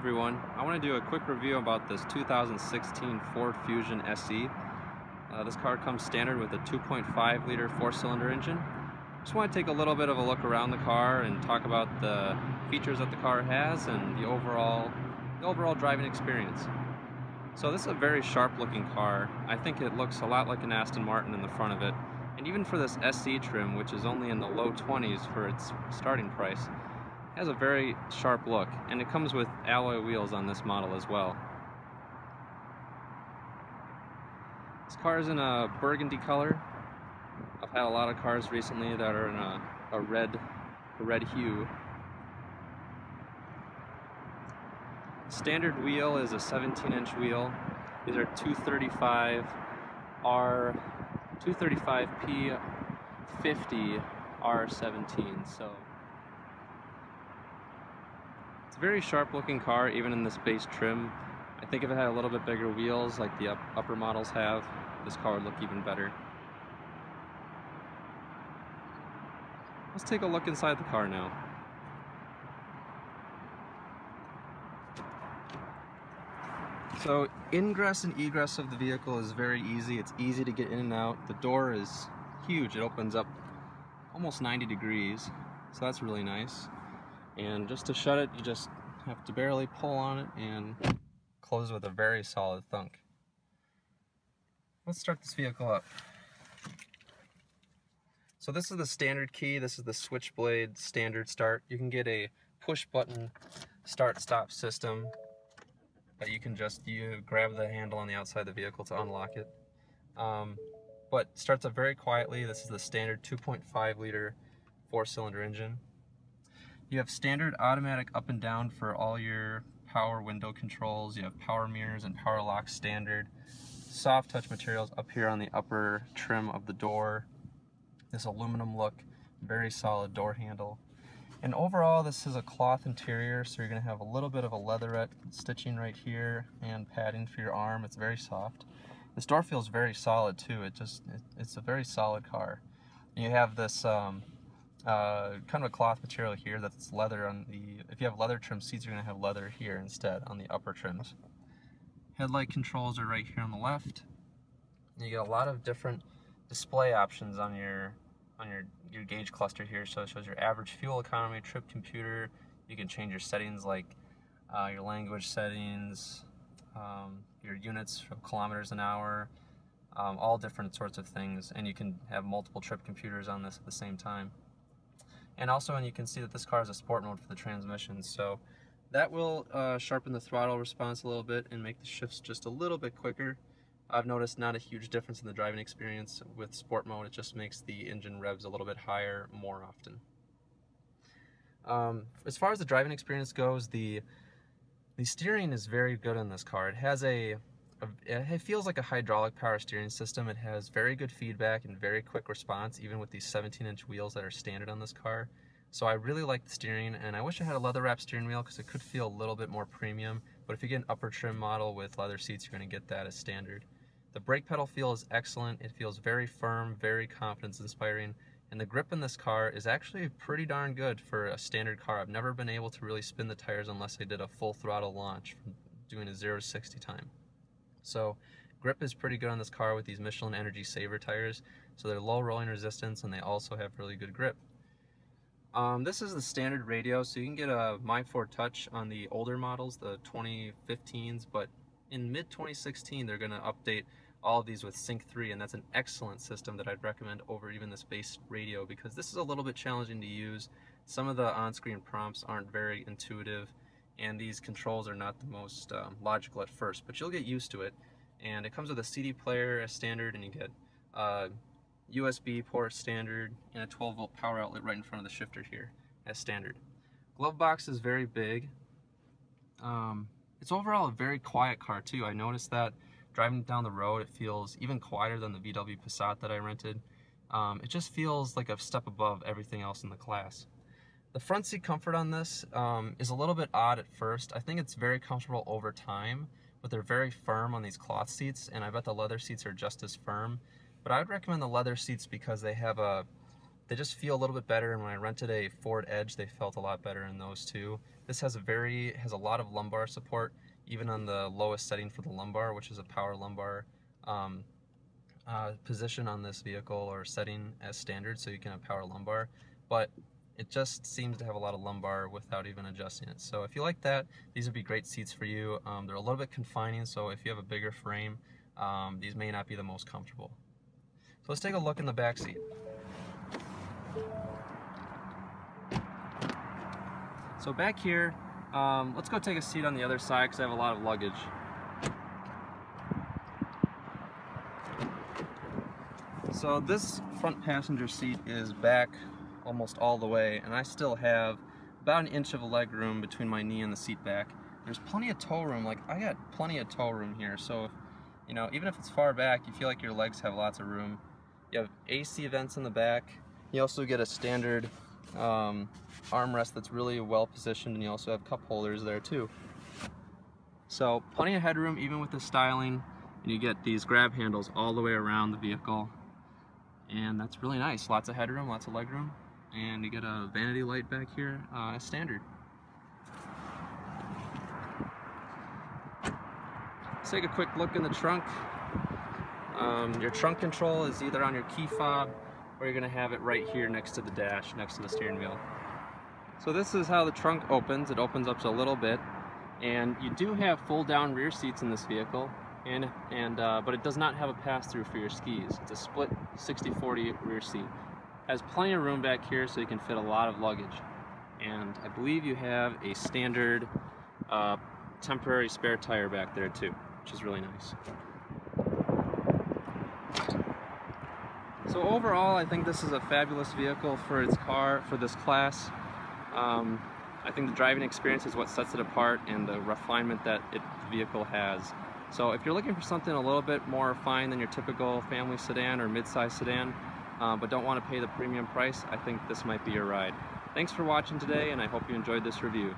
everyone. I want to do a quick review about this 2016 Ford Fusion SE. This car comes standard with a 2.5 liter 4-cylinder engine. Just want to take a little bit of a look around the car and talk about the features that the car has and the overall driving experience. So this is a very sharp looking car. I think it looks a lot like an Aston Martin in the front of it. And even for this SE trim, which is only in the low 20s for its starting price, it has a very sharp look, and it comes with alloy wheels on this model as well. This car is in a burgundy color. I've had a lot of cars recently that are in a red hue. Standard wheel is a 17-inch wheel. These are 235P 50 R17. So it's a very sharp looking car even in this base trim. I think if it had a little bit bigger wheels like the upper models have, this car would look even better. Let's take a look inside the car now. So ingress and egress of the vehicle is very easy. It's easy to get in and out. The door is huge. It opens up almost 90 degrees, so that's really nice. And just to shut it, you just have to barely pull on it and close with a very solid thunk. Let's start this vehicle up. So this is the standard key. This is the switchblade standard start. You can get a push button start-stop system, but you can just grab the handle on the outside of the vehicle to unlock it. But starts up very quietly. This is the standard 2.5 liter 4-cylinder engine. You have standard automatic up and down for all your power window controls. You have power mirrors and power locks standard. Soft touch materials up here on the upper trim of the door. This aluminum look, very solid door handle. And overall, this is a cloth interior, so you're going to have a little bit of a leatherette stitching right here and padding for your arm. It's very soft. This door feels very solid too. It's a very solid car. And you have this kind of a cloth material here that's leather on the. If you have leather trim seats, you're going to have leather here instead on the upper trims. Headlight controls are right here on the left. And you get a lot of different display options on your gauge cluster here. So it shows your average fuel economy, trip computer. You can change your settings like your language settings, your units from kilometers an hour, all different sorts of things. And you can have multiple trip computers on this at the same time. And also, and you can see that this car has a sport mode for the transmission. So that will sharpen the throttle response a little bit and make the shifts just a little bit quicker. I've noticed not a huge difference in the driving experience with sport mode. It just makes the engine revs a little bit higher more often. As far as the driving experience goes, the steering is very good in this car. It has it feels like a hydraulic power steering system. It has very good feedback and very quick response, even with these 17-inch wheels that are standard on this car. So I really like the steering, and I wish I had a leather wrap steering wheel because it could feel a little bit more premium. But if you get an upper trim model with leather seats, you're going to get that as standard. The brake pedal feel is excellent. It feels very firm, very confidence-inspiring, and the grip in this car is actually pretty darn good for a standard car. I've never been able to really spin the tires unless I did a full throttle launch from doing a 0 to 60 time. So grip is pretty good on this car with these Michelin Energy Saver tires. So they're low rolling resistance and they also have really good grip. This is the standard radio, so you can get a My Ford Touch on the older models, the 2015s, but in mid-2016 they're going to update all of these with Sync 3, and that's an excellent system that I'd recommend over even this base radio because this is a little bit challenging to use. Some of the on-screen prompts aren't very intuitive, and these controls are not the most logical at first, but you'll get used to it. And it comes with a CD player as standard, and you get USB port standard and a 12-volt power outlet right in front of the shifter here as standard. Glove box is very big. It's overall a very quiet car too. I noticed that driving down the road it feels even quieter than the VW Passat that I rented. It just feels like a step above everything else in the class. The front seat comfort on this is a little bit odd at first. I think it's very comfortable over time, but they're very firm on these cloth seats, and I bet the leather seats are just as firm. But I would recommend the leather seats because they have a they just feel a little bit better, and when I rented a Ford Edge, they felt a lot better in those too. This has a lot of lumbar support, even on the lowest setting for the lumbar, which is a power lumbar position on this vehicle, or setting as standard, so you can have power lumbar, but it just seems to have a lot of lumbar without even adjusting it. So if you like that, these would be great seats for you. They're a little bit confining, so if you have a bigger frame, these may not be the most comfortable. So let's take a look in the back seat. So back here, let's go take a seat on the other side because I have a lot of luggage. So this front passenger seat is back almost all the way, and I still have about an inch of leg room between my knee and the seat back. There's plenty of toe room. Like, I got plenty of toe room here, so if, you know, even if it's far back, you feel like your legs have lots of room. You have AC vents in the back. You also get a standard armrest that's really well positioned, and you also have cup holders there too. So plenty of headroom even with the styling, and you get these grab handles all the way around the vehicle, and that's really nice. Lots of headroom, lots of legroom, and you get a vanity light back here as standard. Let's take a quick look in the trunk. Your trunk control is either on your key fob, or you're going to have it right here next to the dash, next to the steering wheel. So this is how the trunk opens. It opens up a little bit, and you do have fold down rear seats in this vehicle, but it does not have a pass-through for your skis. It's a split 60/40 rear seat. Has plenty of room back here, so you can fit a lot of luggage. And I believe you have a standard temporary spare tire back there too, which is really nice. So overall, I think this is a fabulous vehicle for this class. I think the driving experience is what sets it apart, and the refinement that the vehicle has. So if you're looking for something a little bit more refined than your typical family sedan or midsize sedan, but don't want to pay the premium price, I think this might be your ride. Thanks for watching today, and I hope you enjoyed this review.